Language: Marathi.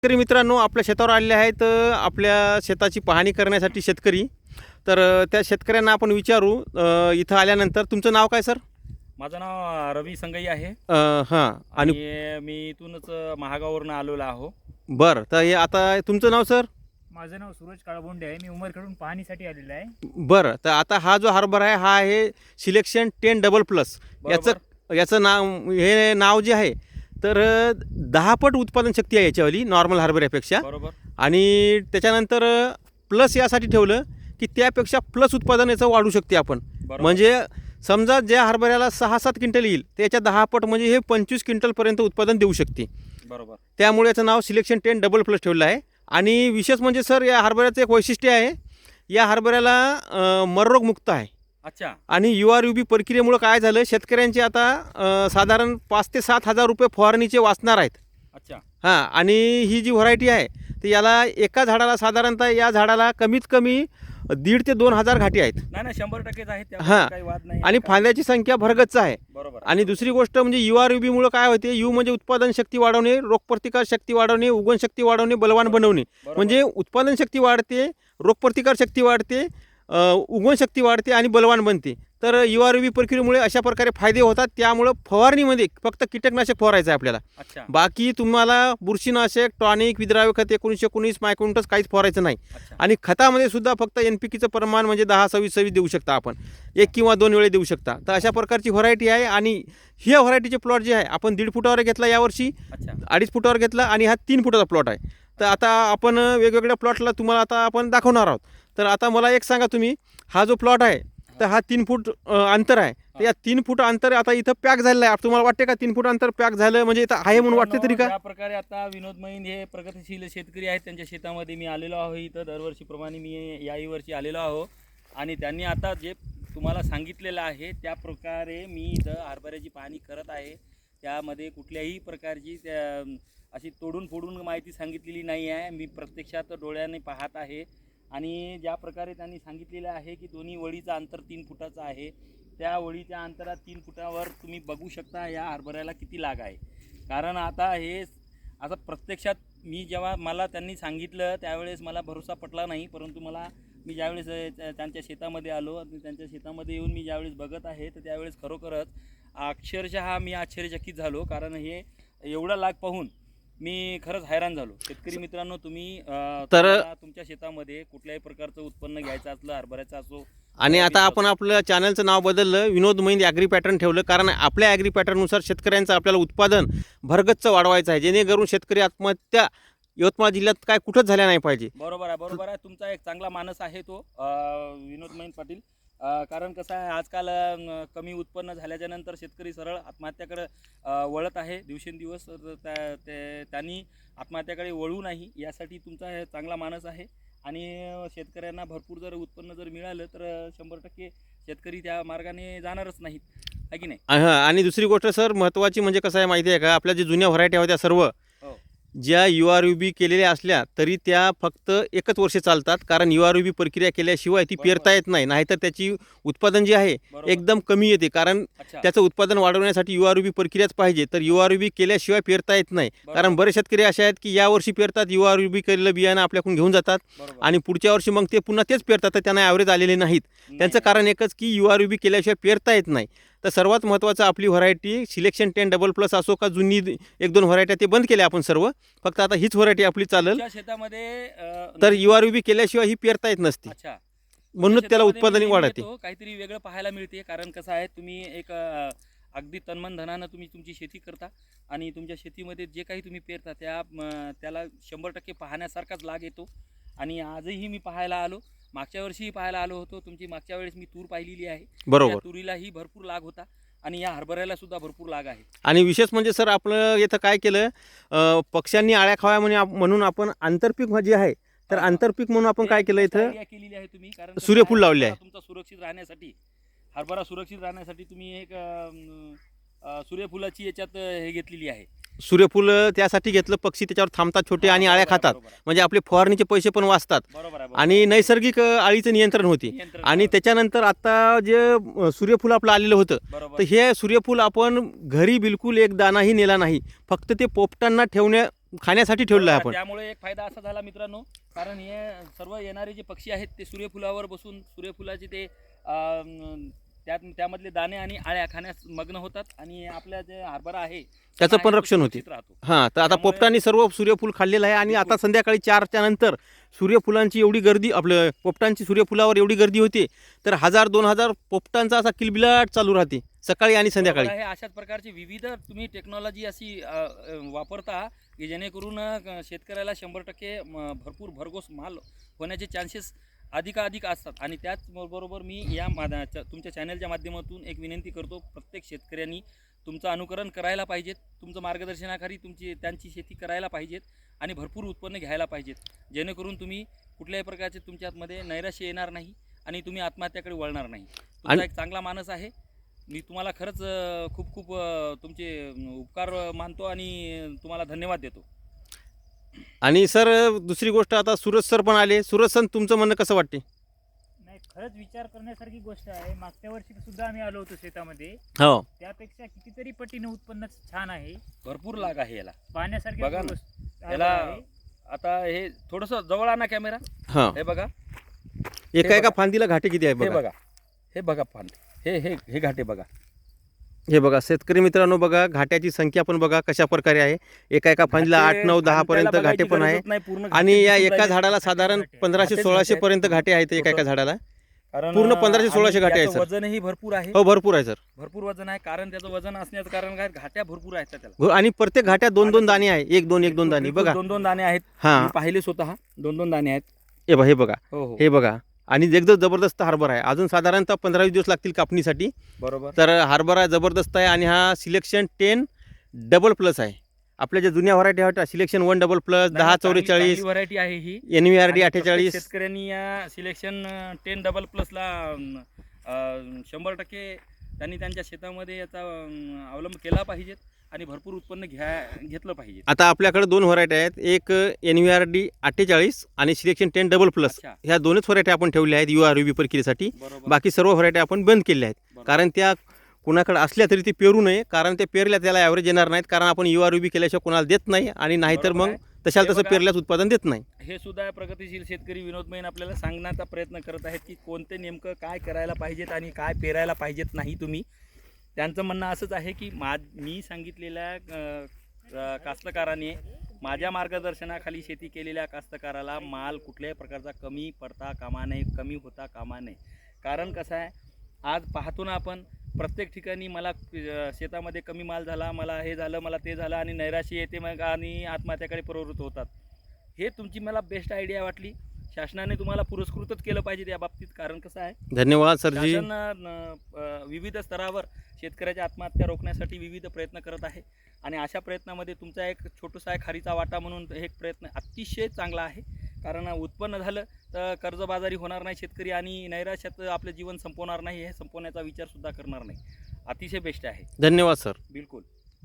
शेतकरी मित्रांनो, आपल्या शेतावर आलेले आहेत. आपल्या शेताची पाहणी करण्यासाठी शेतकरी. तर त्या शेतकऱ्यांना आपण विचारू इथं आल्यानंतर. तुमचं नाव काय सर? माझं नाव रवी संगई आहे हां. आणि आणि मी इथूनच महागाववरून आलेलो आहो. बरं, तर हे आता तुमचं नाव सर? माझं नाव सूरज काळबोंडे आहे. मी उमरखेडून पाहणीसाठी आलेलो आहे. बरं, तर आता हा जो हरभरा आहे हा आहे सिलेक्शन 10++. याचं नाव, हे नाव जे आहे तर 10 पट उत्पादन शक्ती आहे याच्यावाली नॉर्मल हरभऱ्यापेक्षा. बरोबर. आणि त्याच्यानंतर प्लस यासाठी ठेवलं की त्यापेक्षा प्लस उत्पादन याचं वाढू शकते आपण. बरोबर. म्हणजे समजा ज्या हरभऱ्याला 6-7 क्विंटल येईल त्याच्या 10 पट म्हणजे हे 25 क्विंटलपर्यंत उत्पादन देऊ शकते. बरोबर. त्यामुळे याचं नाव सिलेक्शन 10++ ठेवलं आहे. आणि विशेष म्हणजे सर, या हरभऱ्याचं एक वैशिष्ट्य आहे, या हरभऱ्याला मररोगमुक्त आहे. अच्छा. आणि URUB प्रक्रियेमुळं काय झालं, शेतकऱ्यांचे आता साधारण 5 ते 7 हजार रुपये फवारणीचे वाचणार आहेत. अच्छा. हां. आणि ही जी व्हरायटी आहे तर याला एका झाडाला साधारणतः या झाडाला कमीत कमी 1,500 ते 2,000 घाटी आहेत. नाही 100%च आहे, त्यामध्ये हां. काही वाद नाही. आणि फांद्याची संख्या भरगच्च आहे. बरोबर. आणि दुसरी गोष्ट म्हणजे URUB काय होते, यू म्हणजे उत्पादन शक्ती वाढवणे, रोगप्रतिकार शक्ती वाढवणे, उगवण शक्ती वाढवणे, बलवान बनवणे. बरोबर. म्हणजे उत्पादन शक्ती वाढते, रोगप्रतिकार शक्ती वाढते, उगवण शक्ती वाढते आणि बलवान बनते. तर URUB प्रक्रियेमुळे अशा प्रकारे फायदे होतात. त्यामुळं फवारणीमध्ये फक्त कीटकनाशक फवारायचं आहे आपल्याला. अच्छा. बाकी तुम्हाला बुरशीनाशक, टॉनिक, विद्राव्य खत 19-19 मायक्रोन्यूटन्स काहीच फवारायचं नाही. अच्छा. आणि खतामध्ये सुद्धा फक्त NPKचं प्रमाण म्हणजे 10-26-26 देऊ शकता आपण. 1 किंवा 2 वेळे देऊ शकता. तर अशा प्रकारची व्हरायटी आहे. आणि ह्या व्हरायटीचे प्लॉट जे आहे आपण 1.5 फुटावर घेतला यावर्षी, अच्छा. 2.5 फुटावर घेतला आणि हा 3 फुटाचा प्लॉट आहे. तर आता आपण वेगवेगळ्या प्लॉटला तुम्हाला आता आपण दाखवणार आहोत. तर आता मला एक सांगा तुम्ही, हा जो प्लॉट आहे तर हा 3 फूट अंतर आहे. तर या 3 फूट अंतर आता इथं पॅक झालेलं आहे. तुम्हाला वाटते का 3 फूट अंतर पॅक झालं म्हणजे इथं आहे म्हणून वाटते तरी का? ज्या प्रकारे आता विनोद मैन हे प्रगतिशील शेतकरी आहेत, त्यांच्या शेतामध्ये मी आलेलो आहो. इथं दरवर्षीप्रमाणे मी याही वर्षी आलेलो आहो. आणि त्यांनी आता जे तुम्हाला सांगितलेलं आहे त्या प्रकारे मी इथं हरभऱ्याची पाहणी करत आहे. त्यामध्ये कुठल्याही प्रकारची अशी तोडून फोडून माहिती सांगितलेली नाही आहे. मी प्रत्यक्षात डोळ्याने पाहत आहे. आणि ज्या प्रकारे त्यांनी सांगितलेलं आहे की दोन्ही वळीचं अंतर 3 फुटाचं आहे, त्या वळीच्या अंतरात 3 फुटावर तुम्ही बघू शकता या हरभऱ्याला किती लाग आहे. कारण आता हे आता प्रत्यक्षात मी जेव्हा मला त्यांनी सांगितलं त्यावेळेस मला भरोसा पटला नाही. परंतु मी ज्यावेळेस त्यांच्या शेतामध्ये आलो आणि त्यांच्या शेतामध्ये येऊन मी ज्यावेळेस बघत आहे तर त्यावेळेस खरोखरच अक्षरशः मी आश्चर्यचकित झालो. कारण हे एवढा लाग पाहून मी खरंच हैराण झालो. शेतकरी मित्रांनो, तुम्ही तुमच्या शेतामध्ये कुठल्याही प्रकारचं उत्पन्न घ्यायचं असलं, हरभऱ्याचं असो. आणि आता आपण आपलं चॅनलचं नाव बदललं, विनोद मैन ॲग्री पॅटर्न ठेवलं. कारण आपल्या ॲग्री पॅटर्ननुसार शेतकऱ्यांचं आपल्याला उत्पादन भरगच्च वाढवायचं आहे, जेणेकरून शेतकरी आत्महत्या यवतमाळ जिल्ह्यात काय कुठंच झाल्या नाही पाहिजे. बरोबर आहे. बरोबर आहे. तुमचा एक चांगला मानस आहे तो विनोद मैन पाटील. कारण कसं आहे, आजकाल कमी उत्पन्न झाल्याच्या नंतर शेतकरी सरळ आत्महत्याकडे वळत आहे दिवसेंदिवस. त्यांनी आत्महत्याकडे वळू नाही यासाठी तुमचा हे चांगला मानस आहे. आणि शेतकऱ्यांना भरपूर जर उत्पन्न जर मिळालं तर 100% शेतकरी त्या मार्गाने जाणारच नाहीत, आहे की नाही? हां. आणि दुसरी गोष्ट सर महत्त्वाची म्हणजे कसं आहे माहिती आहे का, आपल्या जे जुन्या व्हरायटी होत्या सर्व ज्या URUB केलेल्या असल्या तरी त्या फक्त 1च वर्ष चालतात. कारण URUB प्रक्रिया केल्याशिवाय ती पेरता येत नाही. नाहीतर त्याची उत्पादन जे आहे एकदम कमी येते. कारण त्याचं उत्पादन वाढवण्यासाठी URUB प्रक्रियाच पाहिजे. तर URUB केल्याशिवाय पेरता येत नाही. कारण बरेच शेतकरी असे आहेत की यावर्षी पेरतात, URUB केलेलं बियाणं आपल्याकडून घेऊन जातात आणि पुढच्या वर्षी मग ते पुन्हा तेच पेरतात, तर त्यांना ॲव्हरेज आलेले नाहीत. त्यांचं कारण एकच की URUB केल्याशिवाय पेरता येत नाही. तर सर्वात महत्त्वाचं आपली व्हरायटी सिलेक्शन 10++ असो का जुनी 1-2 व्हरायट्या ते बंद केल्या आपण सर्व. फक्त आता हीच व्हरायटी आपली चालेल. शेतामध्ये तर URUB केल्याशिवाय ही पेरता येत नसते. अच्छा. म्हणून त्याला उत्पादन वाढते. काहीतरी वेगळं पाहायला मिळते. कारण कसं आहे, तुम्ही एक अगदी तन्मन धनानं तुम्ही तुमची शेती करता आणि तुमच्या शेतीमध्ये जे काही तुम्ही पेरता त्याला 100% पाहण्यासारखाच लाग येतो. आणि आजही मी पाहायला आलो, मागच्या वर्षीही पाहायला आलो होतो. तुमची मागच्या वेळेस मी तूर पाहिलेली आहे. बरोबर. तुरीलाही भरपूर लाग होता आणि या हरभऱ्याला सुद्धा भरपूर लाग आहे. आणि विशेष म्हणजे सर, आपलं इथं काय केलं, पक्ष्यांनी आळ्या खाव्या म्हणून आपण आंतरपीक जे आहे तर आंतरपीक म्हणून आपण काय केलं, इथं केलेली आहे तुम्ही. कारण सूर्यफूल लावले आहे. तुमचा सुरक्षित राहण्यासाठी, हरभरा सुरक्षित राहण्यासाठी तुम्ही एक सूर्यफुलाची याच्यात हे घेतलेली आहे. सूर्यफूल त्यासाठी घेतलं, पक्षी त्याच्यावर थांबतात छोटे आणि आळ्या खातात. म्हणजे आपले फवारणीचे पैसे पण वाचतात आणि नैसर्गिक अळीचं नियंत्रण होते. आणि त्याच्यानंतर आता जे सूर्यफूल आपलं आलेलं होतं तर हे सूर्यफूल आपण घरी बिलकुल एक दाणाही नेला नाही. फक्त ते पोपटांना खाण्यासाठी ठेवलेलं आहे आपण. त्यामुळे एक फायदा असा झाला मित्रांनो, कारण हे सर्व येणारे जे पक्षी आहेत ते सूर्यफुलावर बसून सूर्यफुलाचे ते त्यामधले दाणे आणि आळ्या खाण्यास मग्न होतात आणि आपल्या जे हरभरा आहे त्याचं पण तो रक्षण होते. सुरक्षित राहतो. हां, तर आता त्यामुळे- पोपटांनी सर्व सूर्यफूल खाल्लेलं आहे आणि आता संध्याकाळी 4च्या नंतर सूर्यफुलांची एवढी गर्दी, आपलं पोपटांची सूर्यफुलावर एवढी गर्दी होते, तर 1000-2000 पोपटांचा असा किलबिलाट चालू राहते सकाळी आणि संध्याकाळी. बरोबर आहे. अशाच प्रकारची विविध तुम्ही टेक्नॉलॉजी अशी वापरता की जेणेकरून शेतकऱ्याला 100% भरपूर भरघोस माल होण्याचे चान्सेस अधिकाधिक असतात. आणि त्याचबरोबर मी या तुमच्या चॅनलच्या माध्यमातून एक विनंती करतो, प्रत्येक शेतकऱ्यांनी तुमचं अनुकरण करायला पाहिजेत, तुमचं मार्गदर्शनाखाली त्यांची शेती करायला पाहिजेत आणि भरपूर उत्पन्न घ्यायला पाहिजेत, जेणेकरून तुम्ही कुठल्याही प्रकारचे तुमच्या आतमध्ये नैराश्य येणार नाही आणि तुम्ही आत्महत्याकडे वळणार नाही. तुमचा एक चांगला मानस आहे. मी तुम्हाला खरंच खूप खूप तुमचे उपकार मानतो आणि तुम्हाला धन्यवाद देतो. आणि सर दुसरी गोष्ट, आता सूरज सर पण आले. सूरज सर, तुमचं म्हणणं कसं वाटते? नाही, खरंच विचार करण्यासारखी गोष्ट आहे. मागच्या वर्षी सुद्धा आम्ही आलो होतो शेतामध्ये, हो, त्यापेक्षा कितीतरी पटीने उत्पन्न छान आहे. भरपूर लाग आहे याला. पाहण्यासारखी बघा ना, गोष्ट याला आहे. आता हे थोडंसं जवळ आणा कॅमेरा. हां, हे बघा, एका एका बघा. फांदीला घाटे किती आहे हे बघा. बघा, हे बघा पान, हे हे हे घाटे बघा. हे बघा शेतकरी मित्रांनो, बघा घाट्याची संख्या पण बघा कशा प्रकारे आहे. एका फांदीला 8-9-10 पर्यंत घाटे घाटे पण आहे. गरजच नाही, पूर्ण आणि घाटे या दिसून एका राहिले. झाडाला साधारण 1500-1600 पर्यंत घाटे आहेत एका झाडाला. कारण पूर्ण 1500-1600 आणि घाटे आहे, याचं सर. वजनही भरपूर आहे. हो, भरपूर आहे सर. भरपूर वजन आहे. कारण त्याचं वजन असण्याचं कारण काय, घाट्या भरपूर आहेत त्याला. आणि प्रत्येक घाट्यात 2-2 दाणे आहे. 1-2 दाणे बघा. 2-2 दाणे आहेत. हां, मी पाहिले स्वतः 2-2 दाणे आहेत. हे बघा, हो हो, हे बघा. आणि एकदम जबरदस्त हरभरा आहे. अजून साधारणतः 15-20 दिवस लागतील कापणीसाठी. बरोबर. तर हरभरा जबरदस्त आहे आणि हा सिलेक्शन 10 डबल प्लस आहे. आपल्या ज्या जुन्या व्हरायटी आहेत सिलेक्शन 1 डबल प्लस, 1044, व्हरायटी आहे ही. NVRD आणि प्रत्येक 48. शेतकऱ्यांनी या सिलेक्शन 10 डबल प्लसला 100% त्यांनी त्यांच्या शेतामध्ये याचा अवलंब केला पाहिजेत आणि भरपूर उत्पन्न घेतलं पाहिजे. आता आपल्याकडे 2 व्हरायटी आहेत. एक NVRD 48 आणि सिलेक्शन 10 डबल प्लस. अच्छा. ह्या दोनच व्हरायटी आपण ठेवल्या आहेत URUB प्रक्रियेसाठी. बरोबर. बाकी सर्व व्हरायटी आपण बंद केल्या आहेत. बरोबर. कारण त्या कुणाकडे असल्या तरी ते पेरू नये, कारण ते पेरल्या त्याला ॲव्हरेज येणार नाहीत. कारण आपण URUB केल्याशिवाय कोणाला देत नाही आणि नाहीतर बरोबर मग आहे. तशाला हे तसं बघा. पेरल्यास उत्पादन देत नाही. हे सुद्धा प्रगतिशील शेतकरी विनोद मैन आपल्याला सांगण्याचा प्रयत्न करत आहेत की कोणते नेमकं काय करायला पाहिजेत आणि काय पेरायला पाहिजेत नाही. तुम्ही त्यांचं म्हणणं असंच आहे की मी सांगितलेल्या कास्तकाराने माझ्या मार्गदर्शनाखाली शेती केलेल्या कास्तकाराला माल कुठल्याही प्रकारचा कमी पडता कामा नये, कमी होता कामा नये. कारण कसं आहे, आज पाहतो ना आपण प्रत्येक ठिकाणी मला शेतामध्ये कमी माल झाला, मला हे झालं, मला ते झालं आणि नैराश्य येते मग आणि आत्महत्याकडे प्रवृत्त होतात. हे तुमची मला बेस्ट आयडिया वाटली. शासनाने तुम्हाला पुरस्कृतच केलं पाहिजे या बाबतीत. कारण कसं आहे, धन्यवाद सरजी. शासन विविध स्तरावर शेतकऱ्याच्या आत्महत्या रोखण्यासाठी विविध प्रयत्न करत आहे आणि अशा प्रयत्नामध्ये तुमचा एक छोटासा खारीचा वाटा म्हणून हे एक प्रयत्न अतिशय चांगला आहे. कारण उत्पन्न झालं तर कर्जबाजारी होणार नाही शेतकरी आणि नैराश्यात आपलं जीवन संपवणार नाही, हे संपवण्याचा विचारसुद्धा करणार नाही. अतिशय बेस्ट आहे. धन्यवाद सर. बिलकुल.